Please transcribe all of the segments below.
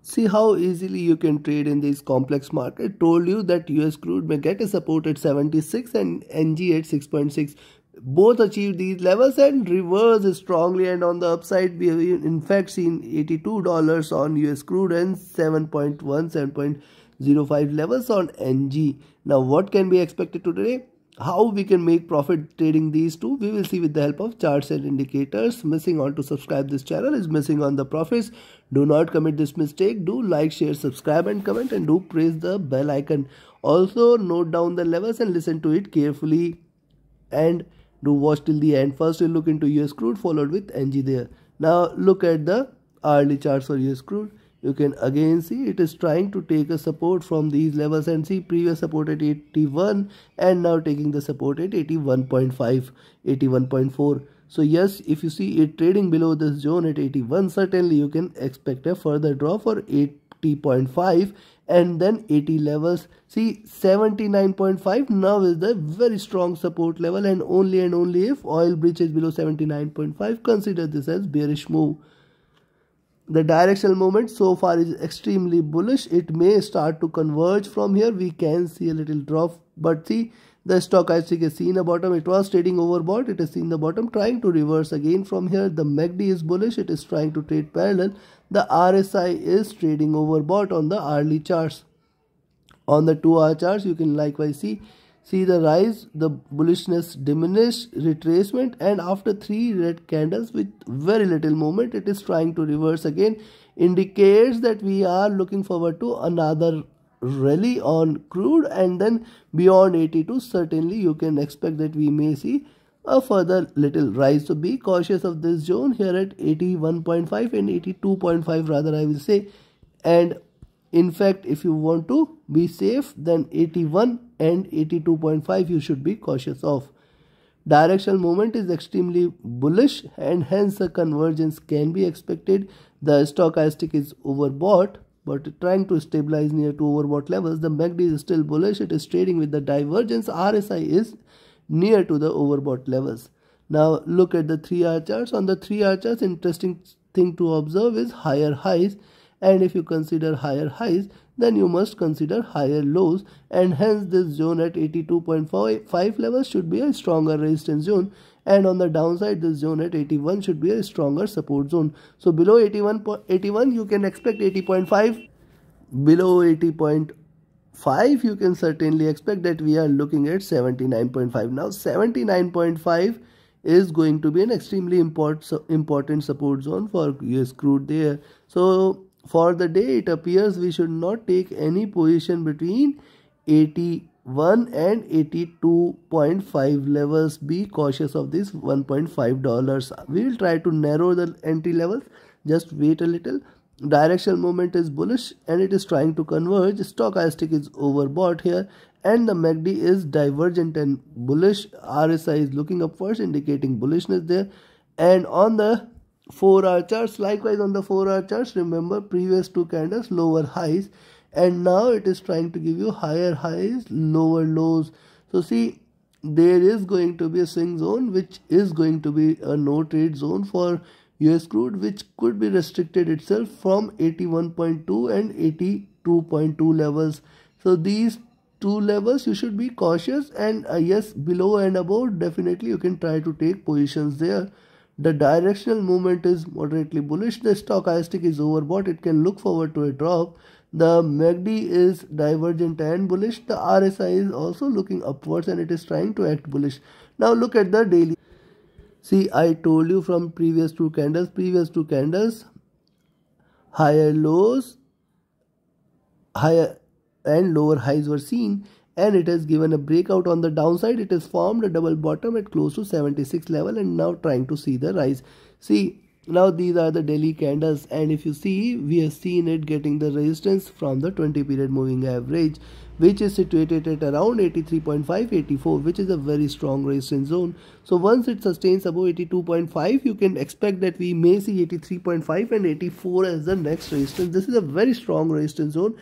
See how easily you can trade in this complex market. Told you that US crude may get a support at 76 and NG at 6.6. Both achieved these levels and reversed strongly, and on the upside we have in fact seen $82 on US crude and 7.1, 7.05 levels on NG. Now what can be expected today? How we can make profit trading these two, we will see with the help of charts and indicators. Missing on to subscribe this channel is missing on the profits. Do not commit this mistake. Do like, share, subscribe and comment, and do press the bell icon. Also note down the levels and listen to it carefully, and do watch till the end. First we'll look into US crude followed with NG there. Now look at the hourly charts for US crude. You can again see it is trying to take a support from these levels, and see previous support at 81 and now taking the support at 81.5, 81.4. So yes, if you see it trading below this zone at 81, certainly you can expect a further drop for 80.5 and then 80 levels. See 79.5 now is the very strong support level, and only if oil breaches below 79.5, consider this as bearish move. The directional movement so far is extremely bullish. It may start to converge from here. We can see a little drop, but see the stochastic has seen a bottom. It was trading overbought. It has seen the bottom, trying to reverse again from here. The MACD is bullish. It is trying to trade parallel. The RSI is trading overbought on the hourly charts. On the 2-hour charts, you can likewise see the rise, the bullishness diminish, retracement, and after 3 red candles with very little movement, it is trying to reverse again. Indicates that we are looking forward to another rally on crude, and then beyond 82, certainly you can expect that we may see a further little rise. So be cautious of this zone here at 81.5 and 82.5 rather, I will say. And in fact, if you want to be safe, then 81 and 82.5 you should be cautious of. Directional movement is extremely bullish, and hence a convergence can be expected. The stochastic is overbought but trying to stabilize near to overbought levels. The MACD is still bullish. It is trading with the divergence. RSI is near to the overbought levels. Now look at the 3-hour charts. On the 3-hour charts, interesting thing to observe is higher highs, and if you consider higher highs, then you must consider higher lows, and hence this zone at 82.5 levels should be a stronger resistance zone, and on the downside this zone at 81 should be a stronger support zone. So below 81 you can expect 80.5, below 80.5 you can certainly expect that we are looking at 79.5. Now 79.5 is going to be an extremely important support zone for US crude there. So for the day, it appears we should not take any position between 81 and 82.5 levels. Be cautious of this $1.5. We will try to narrow the entry levels. Just wait a little. Directional movement is bullish and it is trying to converge. Stochastic is overbought here, and the MACD is divergent and bullish. RSI is looking upwards, indicating bullishness there. And on the 4-hour charts, likewise on the 4-hour charts, remember previous 2 candles lower highs, and now it is trying to give you higher highs, lower lows. So see, there is going to be a swing zone, which is going to be a no trade zone for US crude, which could be restricted itself from 81.2 and 82.2 levels. So these 2 levels you should be cautious, and yes, below and above definitely you can try to take positions there. The directional movement is moderately bullish. The stochastic is overbought. It can look forward to a drop. The MACD is divergent and bullish. The RSI is also looking upwards and it is trying to act bullish. Now look at the daily. See, I told you from previous two candles, higher lows, higher and lower highs were seen, and it has given a breakout on the downside. It has formed a double bottom at close to 76 level and now trying to see the rise. See, now these are the daily candles, and if you see, we have seen it getting the resistance from the 20 period moving average, which is situated at around 83.5, 84, which is a very strong resistance zone. So once it sustains above 82.5, you can expect that we may see 83.5 and 84 as the next resistance. This is a very strong resistance zone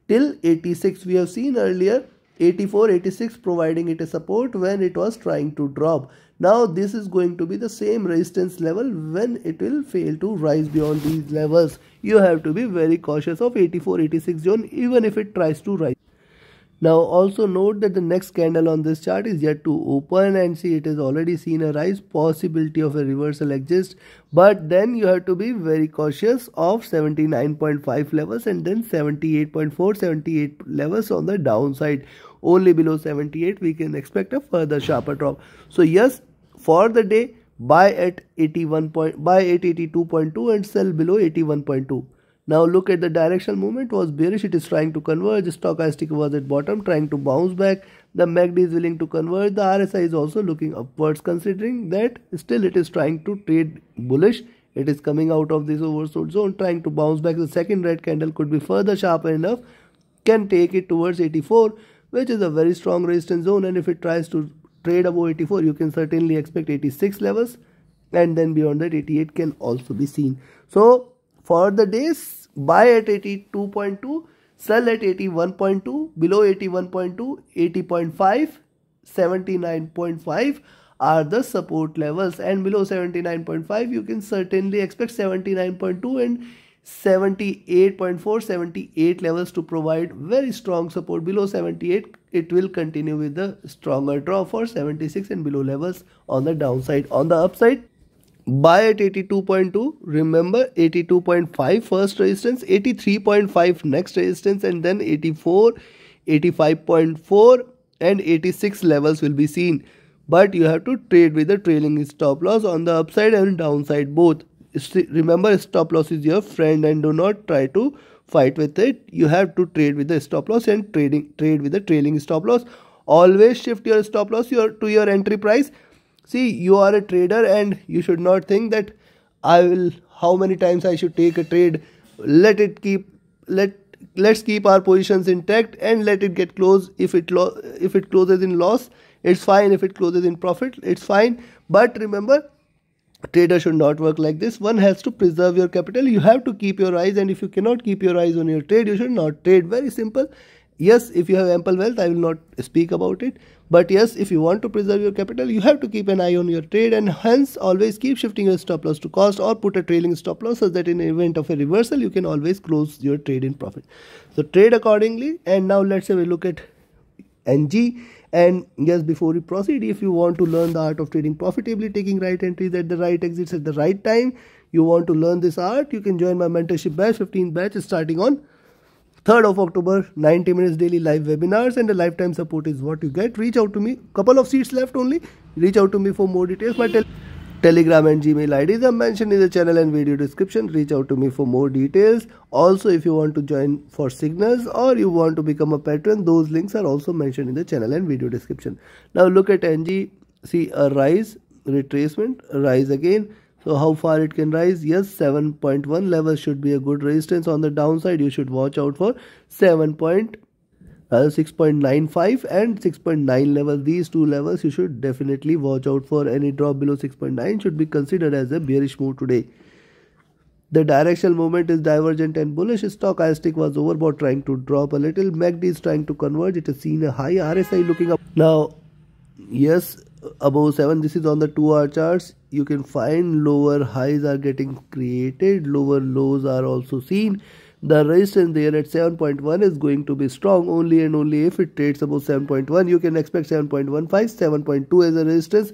till 86. We have seen earlier 84, 86 providing it a support when it was trying to drop. Now this is going to be the same resistance level when it will fail to rise beyond these levels. You have to be very cautious of 84, 86 zone even if it tries to rise. Now also note that the next candle on this chart is yet to open, and see it has already seen a rise. Possibility of a reversal exists, but then you have to be very cautious of 79.5 levels and then 78.4, 78 levels on the downside. Only below 78 we can expect a further sharper drop. So yes, for the day, buy at 82.2 and sell below 81.2. Now look at the directional movement was bearish. It is trying to converge. Stochastic was at bottom trying to bounce back. The MACD is willing to converge. The RSI is also looking upwards, considering that still it is trying to trade bullish. It is coming out of this oversold zone trying to bounce back. The second red candle could be further sharper enough, can take it towards 84, which is a very strong resistance zone, and if it tries to trade above 84 you can certainly expect 86 levels, and then beyond that 88 can also be seen. So for the days, buy at 82.2, sell at 81.2, below 81.2, 80.5, 79.5 are the support levels, and below 79.5 you can certainly expect 79.2 and 78.4, 78 levels to provide very strong support. Below 78 it will continue with the stronger drop for 76 and below levels on the downside. On the upside, buy at 82.2, remember 82.5 first resistance, 83.5 next resistance, and then 84, 85.4 and 86 levels will be seen. But you have to trade with the trailing stop loss on the upside and downside both. Remember, stop loss is your friend and do not try to fight with it. You have to trade with the stop loss and trade with the trailing stop loss. Always shift your stop loss to your entry price. See, you are a trader and you should not think that how many times I should take a trade. Let's keep our positions intact and let it get closed. If it closes in loss, it's fine. If it closes in profit, it's fine. But remember, trader should not work like this. One has to preserve your capital. You have to keep your eyes, and if you cannot keep your eyes on your trade, you should not trade. Very simple. Yes, if you have ample wealth, I will not speak about it. But yes, if you want to preserve your capital, you have to keep an eye on your trade, and hence always keep shifting your stop loss to cost or put a trailing stop loss so that in the event of a reversal, you can always close your trade in profit. So trade accordingly. And now let's have a look at NG. And yes, before we proceed, if you want to learn the art of trading profitably, taking right entries at the right exits at the right time, you want to learn this art, you can join my mentorship batch. 15th batch is starting on 3rd of October, 90 minutes daily live webinars, and the lifetime support is what you get. Reach out to me. Couple of seats left only. Reach out to me for more details. My Telegram and Gmail IDs are mentioned in the channel and video description. Reach out to me for more details. Also, if you want to join for signals or you want to become a patron, those links are also mentioned in the channel and video description. Now look at NG. See a rise, retracement, a rise again. So how far it can rise? Yes, 7.1 level should be a good resistance. On the downside, you should watch out for 6.95 and 6.9 level. These two levels you should definitely watch out for. Any drop below 6.9 should be considered as a bearish move today. The directional movement is divergent and bullish. Stochastic was overbought, trying to drop a little. MACD is trying to converge. It has seen a high. RSI looking up. Now, yes, above 7. This is on the 2-hour charts. You can find lower highs are getting created. Lower lows are also seen. The resistance there at 7.1 is going to be strong only and only if it trades above 7.1. You can expect 7.15, 7.2 as a resistance.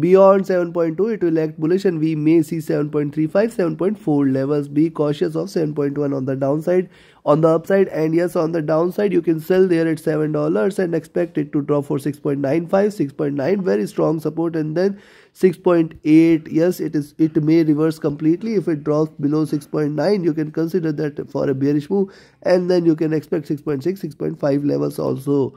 Beyond 7.2, it will act bullish and we may see 7.35, 7.4 levels. Be cautious of 7.1 on the downside. On the upside, and yes, on the downside, you can sell there at $7 and expect it to drop for 6.95, 6.9, very strong support, and then 6.8. Yes, it may reverse completely. If it drops below 6.9, you can consider that for a bearish move, and then you can expect 6.6, 6.5 levels also.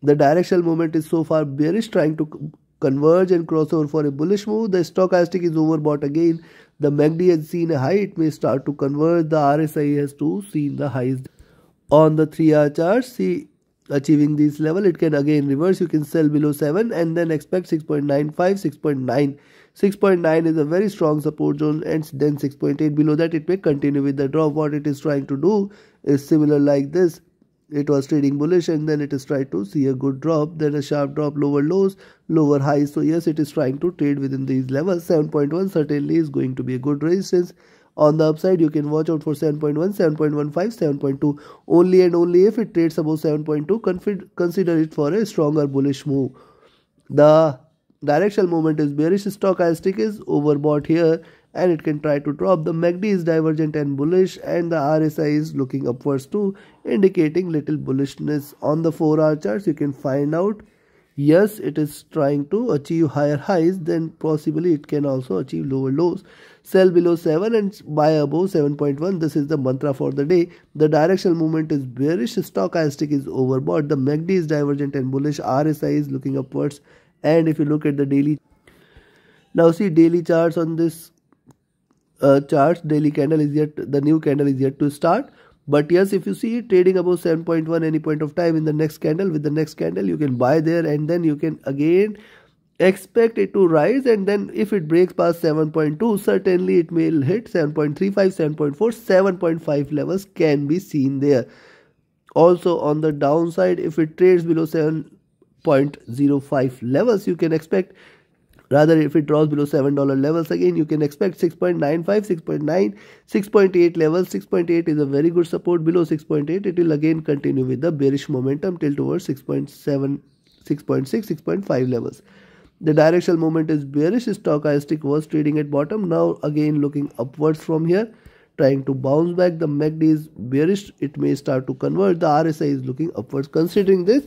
The directional movement is so far bearish, trying to converge and cross over for a bullish move. The stochastic is overbought again. The MACD has seen a high. It may start to converge. The RSI has too seen the highs. On the 3-hour chart, see, achieving this level, it can again reverse. You can sell below 7 and then expect 6.95, 6.9. 6.9 is a very strong support zone, and then 6.8. Below that, it may continue with the drop. What it is trying to do is similar like this. it was trading bullish and then it is trying to see a good drop, then a sharp drop, lower lows, lower highs. So yes, it is trying to trade within these levels. 7.1 certainly is going to be a good resistance. On the upside, you can watch out for 7.1, 7.15, 7.2. Only and only if it trades above 7.2, consider it for a stronger bullish move. The directional movement is bearish. Stochastic is overbought here and it can try to drop. The MACD is divergent and bullish, and the RSI is looking upwards too, indicating little bullishness. On the 4-hour charts, you can find out, yes, it is trying to achieve higher highs, then possibly it can also achieve lower lows. Sell below 7 and buy above 7.1. This is the mantra for the day. The directional movement is bearish. Stochastic is overbought. The MACD is divergent and bullish. RSI is looking upwards. And if you look at the daily, now see daily charts on this charts, daily candle is yet, the new candle is yet to start. But yes, if you see it trading above 7.1 any point of time in the next candle, with the next candle you can buy there, and then you can again expect it to rise, and then if it breaks past 7.2, certainly it will hit 7.35, 7.4, 7.5 levels can be seen there. Also on the downside, if it trades below 7.05 levels, you can expect, rather if it draws below $7 levels again, you can expect 6.95, 6.9, 6.8 levels. 6.8 is a very good support. Below 6.8 it will again continue with the bearish momentum till towards 6.7, 6.6, 6.5 levels. The directional movement is bearish. Stochastic was trading at bottom, now again looking upwards from here, trying to bounce back. The MACD is bearish, it may start to convert. The RSI is looking upwards. Considering this,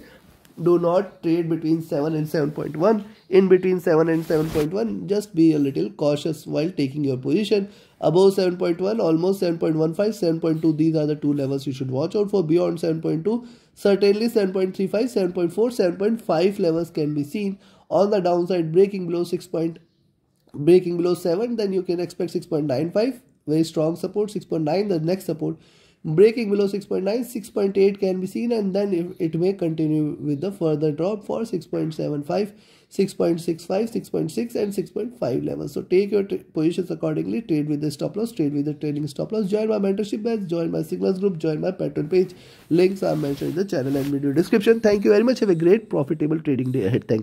do not trade between 7 and 7.1. In between 7 and 7.1, just be a little cautious while taking your position. Above 7.1, almost 7.15, 7.2, these are the two levels you should watch out for. Beyond 7.2, certainly 7.35, 7.4, 7.5 levels can be seen. On the downside, breaking below 7, then you can expect 6.95, very strong support. 6.9, the next support. Breaking below 6.9, 6.8 can be seen, and then it may continue with the further drop for 6.75, 6.65, 6.6 and 6.5 levels. So take your positions accordingly. Trade with the stop loss, trade with the trailing stop loss. Join my mentorship batch, join my signals group, join my Patreon page. Links are mentioned in the channel and video description. Thank you very much. Have a great profitable trading day ahead. Thank you.